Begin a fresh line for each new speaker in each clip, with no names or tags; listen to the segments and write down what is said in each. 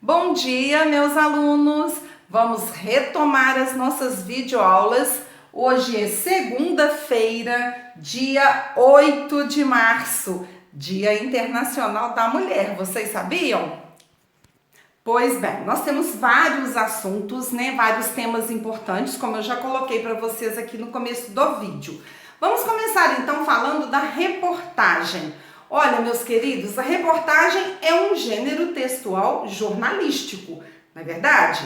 Bom dia, meus alunos! Vamos retomar as nossas videoaulas. Hoje é segunda-feira, dia 8 de março, Dia Internacional da Mulher. Vocês sabiam? Pois bem, nós temos vários assuntos, vários temas importantes, como eu já coloquei para vocês aqui no começo do vídeo. Vamos começar então falando da reportagem. Olha, meus queridos, a reportagem é um gênero textual jornalístico, não é verdade?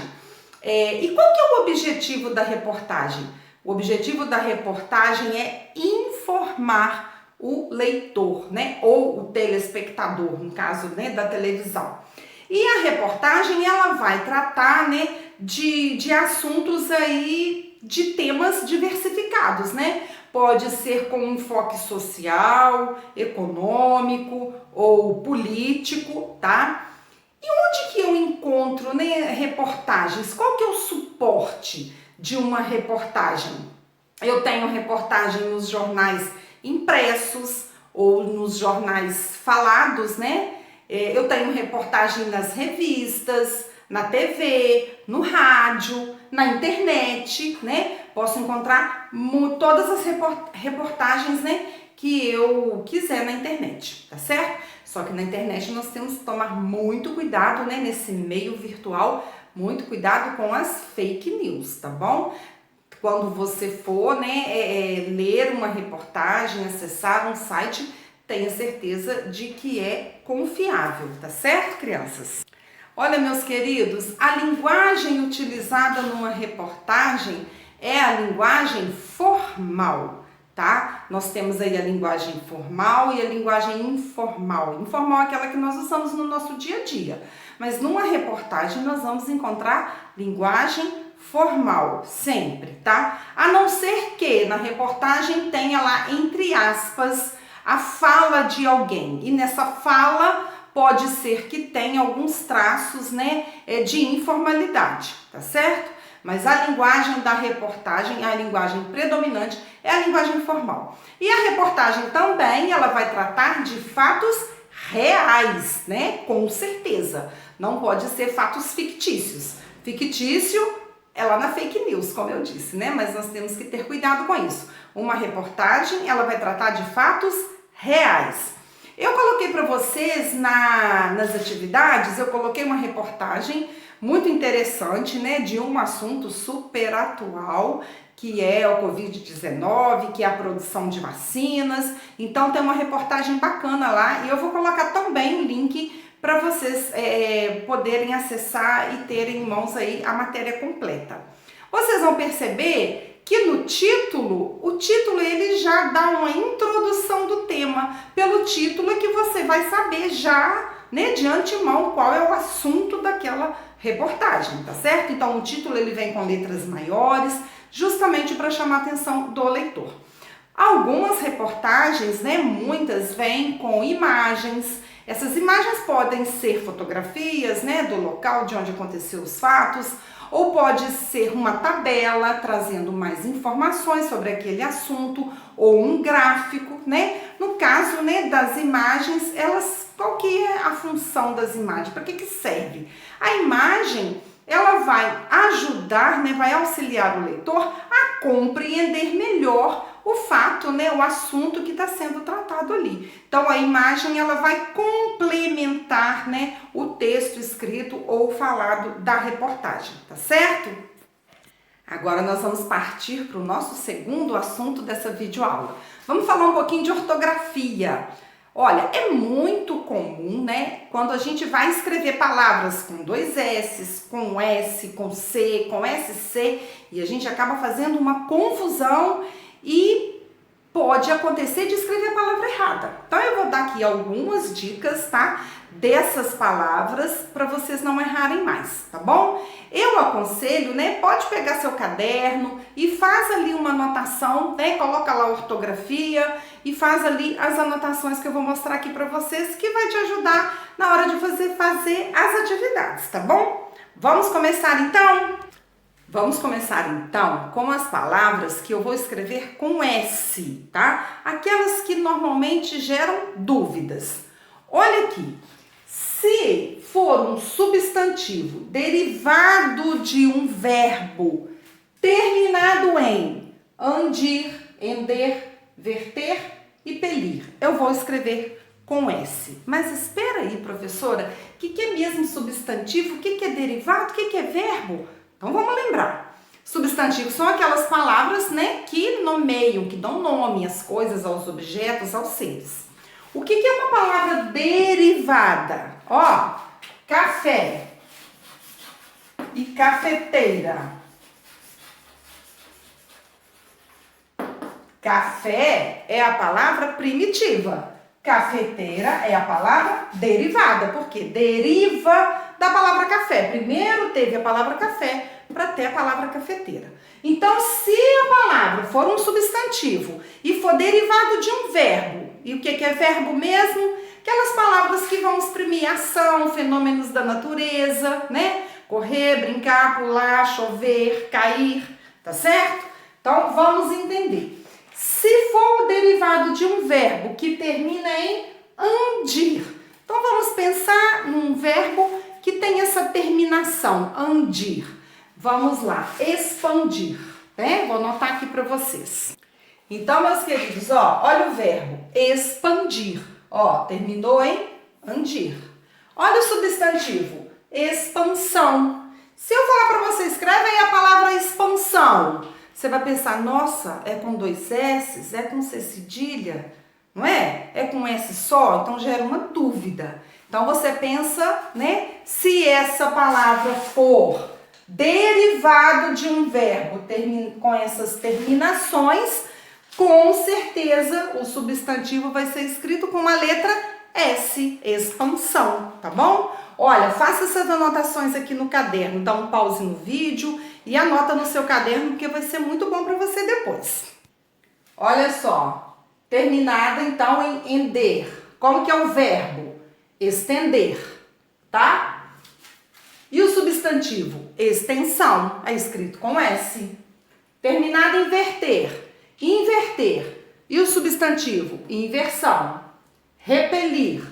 E qual que é o objetivo da reportagem? O objetivo da reportagem é informar o leitor, ou o telespectador, no caso, da televisão. E a reportagem, ela vai tratar, de assuntos aí, de temas diversificados, Pode ser com enfoque social, econômico ou político, tá? E onde que eu encontro, reportagens? Qual que é o suporte de uma reportagem? Eu tenho reportagem nos jornais impressos ou nos jornais falados, Eu tenho reportagem nas revistas, na TV, no rádio, na internet, Posso encontrar todas as reportagens, que eu quiser na internet, tá certo? Só que na internet nós temos que tomar muito cuidado, nesse meio virtual, muito cuidado com as fake news, tá bom? Quando você for, ler uma reportagem, acessar um site, tenha certeza de que é confiável, tá certo, crianças? Olha, meus queridos, a linguagem utilizada numa reportagem é a linguagem formal, tá? Nós temos aí a linguagem formal e a linguagem informal. Informal é aquela que nós usamos no nosso dia a dia. Mas numa reportagem nós vamos encontrar linguagem formal, sempre, tá? A não ser que na reportagem tenha lá, entre aspas, a fala de alguém. E nessa fala pode ser que tenha alguns traços, de informalidade, tá certo? Mas a linguagem da reportagem, a linguagem predominante, é a linguagem formal. E a reportagem também, ela vai tratar de fatos reais, Com certeza. Não pode ser fatos fictícios. Fictício é lá na fake news, como eu disse, Mas nós temos que ter cuidado com isso. Uma reportagem, ela vai tratar de fatos reais. Eu coloquei para vocês nas atividades, eu coloquei uma reportagem muito interessante, de um assunto super atual, que é o Covid-19, que é a produção de vacinas. Então tem uma reportagem bacana lá e eu vou colocar também o link para vocês poderem acessar e terem em mãos aí a matéria completa. Vocês vão perceber que no título, o título ele já dá uma introdução do tema. Pelo título é que você vai saber já, de antemão, qual é o assunto daquela reportagem, tá certo? Então o título ele vem com letras maiores, justamente para chamar a atenção do leitor. Algumas reportagens, muitas vêm com imagens. Essas imagens podem ser fotografias, do local de onde aconteceu os fatos, ou pode ser uma tabela trazendo mais informações sobre aquele assunto, ou um gráfico, No caso, das imagens, qual que é a função das imagens? Para que serve? A imagem, ela vai ajudar, vai auxiliar o leitor a compreender melhor o fato, o assunto que está sendo tratado ali. Então, a imagem, ela vai complementar, o texto escrito ou falado da reportagem, tá certo? Agora nós vamos partir para o nosso segundo assunto dessa videoaula. Vamos falar um pouquinho de ortografia. Olha, é muito comum, quando a gente vai escrever palavras com dois S's, com S, com C, com SC, e a gente acaba fazendo uma confusão e pode acontecer de escrever a palavra errada. Então eu vou dar aqui algumas dicas, tá? Dessas palavras para vocês não errarem mais, tá bom? Eu aconselho, pode pegar seu caderno e faz ali uma anotação, coloca lá a ortografia e faz ali as anotações que eu vou mostrar aqui para vocês, que vai te ajudar na hora de fazer as atividades, tá bom? Vamos começar então? Vamos começar então com as palavras que eu vou escrever com S, tá? Aquelas que normalmente geram dúvidas. Olha aqui, Se for um substantivo derivado de um verbo terminado em andir, ender, verter e pelir, eu vou escrever com S. Mas espera aí, professora, o que é mesmo substantivo? O que é derivado? O que é verbo? Então vamos lembrar. Substantivos são aquelas palavras, né, que nomeiam, que dão nome às coisas, aos objetos, aos seres. O que é uma palavra derivada? Ó, café e cafeteira. Café é a palavra primitiva. Cafeteira é a palavra derivada, porque deriva da palavra café. Primeiro teve a palavra café para ter a palavra cafeteira. Então, se a palavra for um substantivo e for derivado de um verbo, e o que é verbo mesmo? Aquelas palavras que vão exprimir ação, fenômenos da natureza, né? Correr, brincar, pular, chover, cair, tá certo? Então, vamos entender. Se for o derivado de um verbo que termina em andir, então vamos pensar num verbo que tem essa terminação, andir. Vamos lá, expandir, né? Vou anotar aqui para vocês. Então, meus queridos, ó, olha o verbo expandir. Ó, terminou em andir. Olha o substantivo, expansão. Se eu falar para você, escreve aí a palavra expansão. Você vai pensar, nossa, é com 2 S's, é com C cedilha, não é? É com S só? Então gera uma dúvida. Então você pensa, né? Se essa palavra for derivado de um verbo com essas terminações, com certeza o substantivo vai ser escrito com a letra S, expansão, tá bom? Olha, faça essas anotações aqui no caderno, dá um pause no vídeo e anota no seu caderno, porque vai ser muito bom para você depois. Olha só, terminada então em ender. Como que é o verbo? Estender, tá? E o substantivo? Extensão, é escrito com S. Terminada em verter, inverter. E o substantivo? Inversão. Repelir,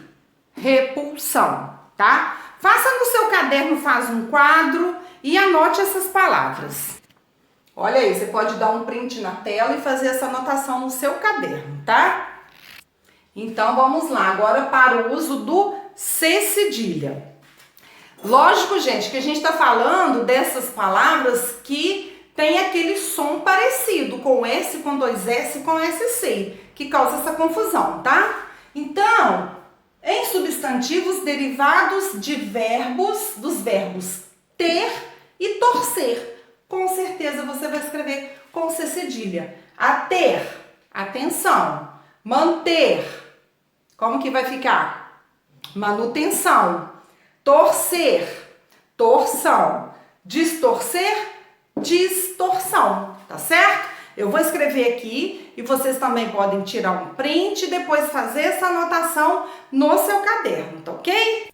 repulsão, tá? Faça no seu caderno, faz um quadro e anote essas palavras. Olha aí, você pode dar um print na tela e fazer essa anotação no seu caderno, tá? Então, vamos lá, agora para o uso do C cedilha. Lógico, gente, que a gente está falando dessas palavras que tem aquele som parecido com S, com 2 S, com SC, que causa essa confusão, tá? Então, em substantivos derivados de verbos, dos verbos ter e torcer, com certeza você vai escrever com C cedilha. Ater, atenção. Manter, como que vai ficar? Manutenção. Torcer, torção. Distorcer, distorção, tá certo? Eu vou escrever aqui e vocês também podem tirar um print e depois fazer essa anotação no seu caderno, tá ok?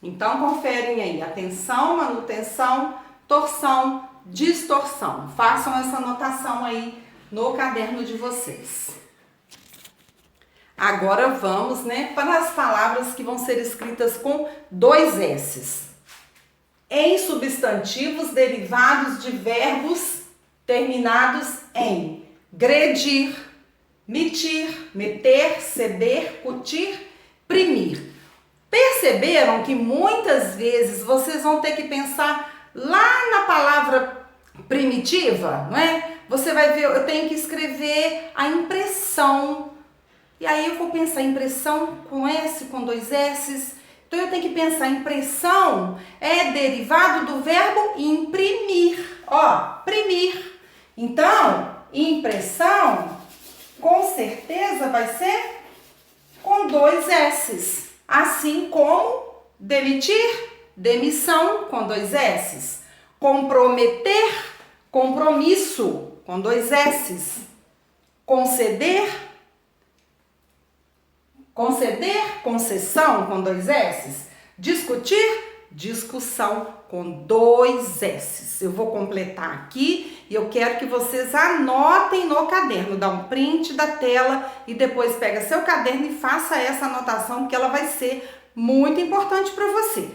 Então, conferem aí, atenção, manutenção, torção, distorção. Façam essa anotação aí no caderno de vocês. Agora vamos, né, para as palavras que vão ser escritas com 2 S's. Em substantivos derivados de verbos terminados em gredir, mitir, meter, ceder, cutir, primir. Perceberam que muitas vezes vocês vão ter que pensar lá na palavra primitiva, não é? Você vai ver, eu tenho que escrever a impressão. E aí eu vou pensar impressão com S, com 2 S's. Então eu tenho que pensar, impressão é derivado do verbo imprimir. Ó, primir. Então, impressão, com certeza vai ser com 2 S's. Assim como demitir, demissão, com 2 S's. Comprometer, compromisso, com 2 S's. Conceder, concessão, com 2 S's. Discutir, discussão, com 2 S's. Eu vou completar aqui e eu quero que vocês anotem no caderno. Dá um print da tela e depois pega seu caderno e faça essa anotação, porque ela vai ser muito importante para você.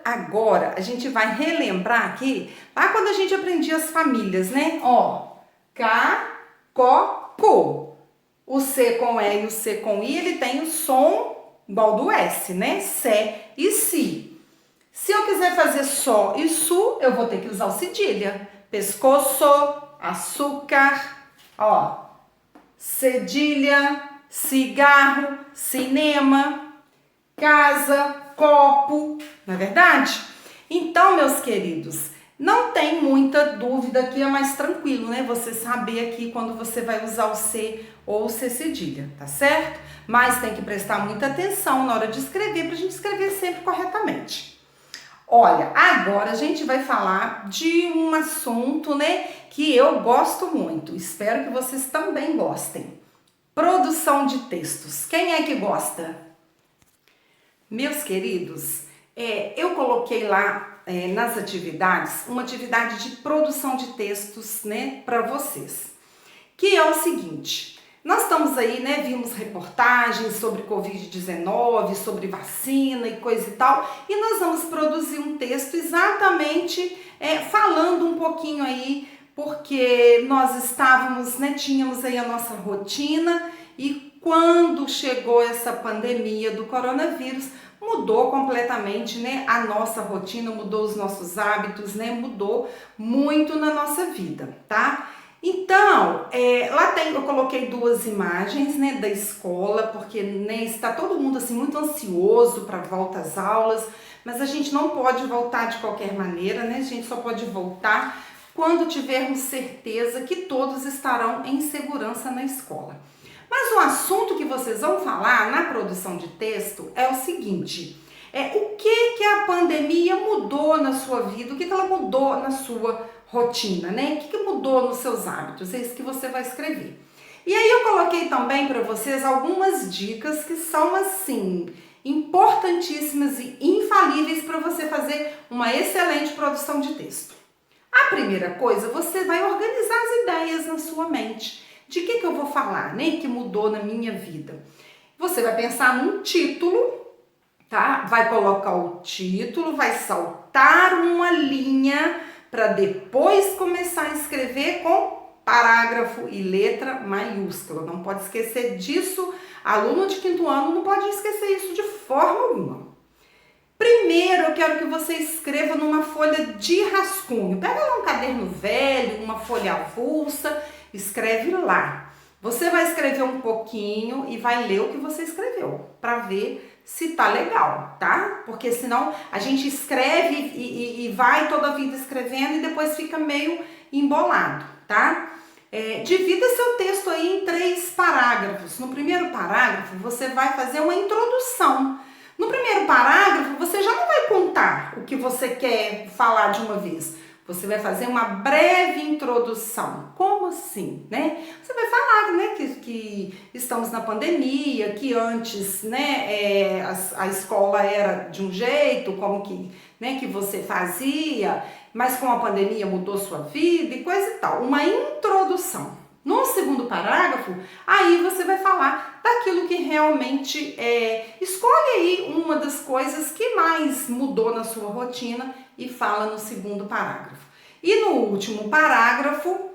Agora a gente vai relembrar aqui, lá quando a gente aprendia as famílias, né? Ó, K, Có, Cô. O C com E e o C com I, ele tem o som igual do S, né? Sé e Si. Se eu quiser fazer Só e Su, eu vou ter que usar o cedilha. Pescoço, açúcar, ó. Cedilha, cigarro, cinema, casa, copo, não é verdade? Então, meus queridos, não tem muita dúvida aqui, é mais tranquilo, né? Você saber aqui quando você vai usar o C ou o C cedilha, tá certo? Mas tem que prestar muita atenção na hora de escrever, pra gente escrever sempre corretamente. Olha, agora a gente vai falar de um assunto, né, que eu gosto muito. Espero que vocês também gostem. Produção de textos. Quem é que gosta? Meus queridos, eu coloquei lá nas atividades, uma atividade de produção de textos, né, para vocês. Que é o seguinte, nós estamos aí, né, vimos reportagens sobre Covid-19, sobre vacina e coisa e tal, e nós vamos produzir um texto exatamente falando um pouquinho aí, porque nós estávamos, né, tínhamos aí a nossa rotina e quando chegou essa pandemia do coronavírus, mudou completamente, né, a nossa rotina, mudou os nossos hábitos, né, mudou muito na nossa vida, tá? Então, lá eu coloquei duas imagens, né, da escola, porque, né, está todo mundo assim muito ansioso para a volta às aulas, mas a gente não pode voltar de qualquer maneira, né? A gente só pode voltar quando tivermos certeza que todos estarão em segurança na escola. Mas o assunto que vocês vão falar na produção de texto é o seguinte: o que a pandemia mudou na sua vida, o que ela mudou na sua rotina, né? O que mudou nos seus hábitos? É isso que você vai escrever. E aí eu coloquei também para vocês algumas dicas que são assim importantíssimas e infalíveis para você fazer uma excelente produção de texto. A primeira coisa, você vai organizar as ideias na sua mente. De que eu vou falar, né? Que mudou na minha vida. Você vai pensar num título, tá? Vai colocar o título, vai saltar uma linha para depois começar a escrever com parágrafo e letra maiúscula. Não pode esquecer disso. Aluno de 5º ano não pode esquecer isso de forma alguma. Primeiro, eu quero que você escreva numa folha de rascunho. Pega lá um caderno velho, uma folha avulsa, escreve lá. Você vai escrever um pouquinho e vai ler o que você escreveu, para ver se tá legal, tá? Porque senão a gente escreve e vai toda a vida escrevendo e depois fica meio embolado, tá? Divida seu texto aí em 3 parágrafos. No primeiro parágrafo, você vai fazer uma introdução. No primeiro parágrafo, você já não vai contar o que você quer falar de uma vez. Você vai fazer uma breve introdução. Como assim, né? Você vai falar, né, que estamos na pandemia, que antes, né, a escola era de um jeito, como que, né, que você fazia, mas com a pandemia mudou sua vida e coisa e tal. Uma introdução. No segundo parágrafo, aí você vai falar daquilo que realmente escolhe aí uma das coisas que mais mudou na sua rotina e fala no segundo parágrafo. E no último parágrafo,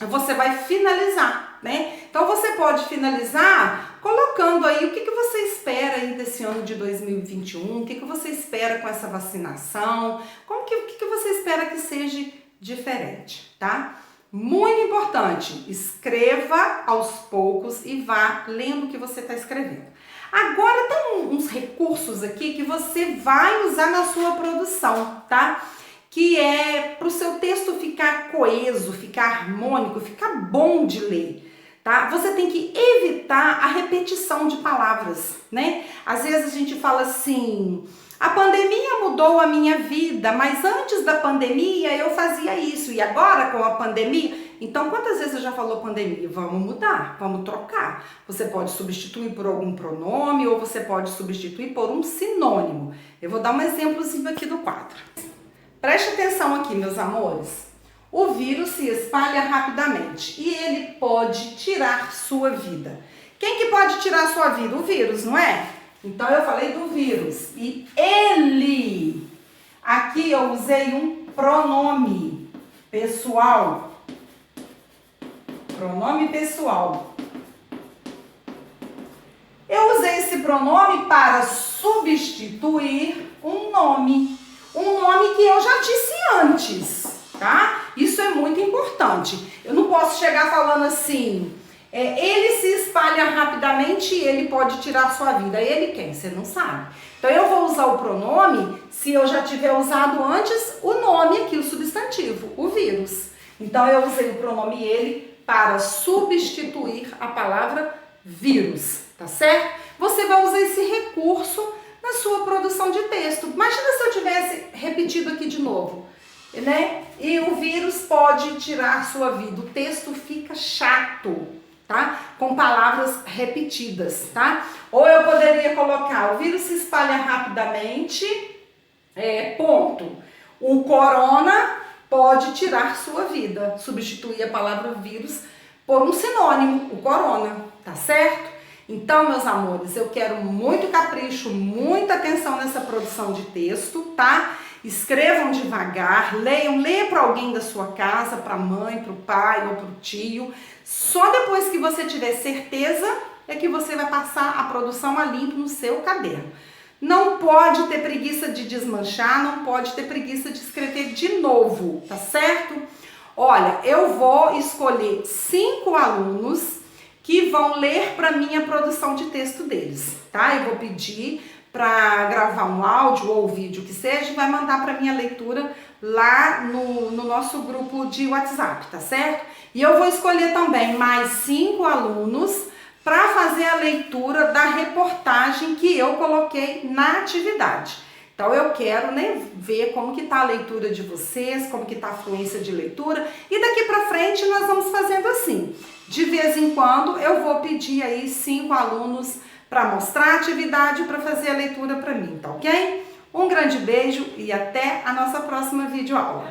você vai finalizar, né? Então você pode finalizar colocando aí o que você espera aí desse ano de 2021, o que você espera com essa vacinação, o que você espera que seja diferente, tá? Muito importante, escreva aos poucos e vá lendo o que você está escrevendo. Agora tem uns recursos aqui que você vai usar na sua produção, tá? Que é para o seu texto ficar coeso, ficar harmônico, ficar bom de ler, tá? Você tem que evitar a repetição de palavras, né? Às vezes a gente fala assim: a pandemia mudou a minha vida, mas antes da pandemia eu fazia isso e agora com a pandemia... Então, quantas vezes você já falou pandemia? Vamos mudar, vamos trocar. Você pode substituir por algum pronome ou você pode substituir por um sinônimo. Eu vou dar um exemplozinho aqui do quadro. Preste atenção aqui, meus amores. o vírus se espalha rapidamente e ele pode tirar sua vida. Quem que pode tirar sua vida? O vírus, não é? Então eu falei do vírus. E ele, aqui eu usei um pronome pessoal. Pronome pessoal. Eu usei esse pronome para substituir um nome que eu já disse antes, tá? Isso é muito importante. Eu não posso chegar falando assim, ele se espalha rapidamente e ele pode tirar sua vida. Ele quem? Você não sabe. Então eu vou usar o pronome se eu já tiver usado antes o nome aqui, o substantivo, o vírus. Então eu usei o pronome ele para substituir a palavra vírus, tá certo? Você vai usar esse recurso na sua produção de texto. Imagina se eu tivesse repetido aqui de novo, né? E o vírus pode tirar sua vida. O texto fica chato, tá? Com palavras repetidas, tá? Ou eu poderia colocar, o vírus se espalha rapidamente, ponto. O corona pode tirar sua vida. Substituir a palavra vírus por um sinônimo, o corona, tá certo? Então, meus amores, eu quero muito capricho, muita atenção nessa produção de texto, tá? Escrevam devagar, leia para alguém da sua casa, para a mãe, para o pai ou para o tio. Só depois que você tiver certeza é que você vai passar a produção a limpo no seu caderno. Não pode ter preguiça de desmanchar, não pode ter preguiça de escrever de novo, tá certo? Olha, eu vou escolher 5 alunos que vão ler para mim a produção de texto deles, tá? Eu vou pedir para gravar um áudio ou vídeo que seja e vai mandar para minha leitura lá no nosso grupo de WhatsApp, tá certo? E eu vou escolher também mais 5 alunos para fazer a leitura da reportagem que eu coloquei na atividade. Então eu quero, né, ver como que tá a leitura de vocês, como que tá a fluência de leitura, e daqui para frente nós vamos fazendo assim. De vez em quando eu vou pedir aí 5 alunos para mostrar a atividade, para fazer a leitura para mim, tá ok? Um grande beijo e até a nossa próxima videoaula.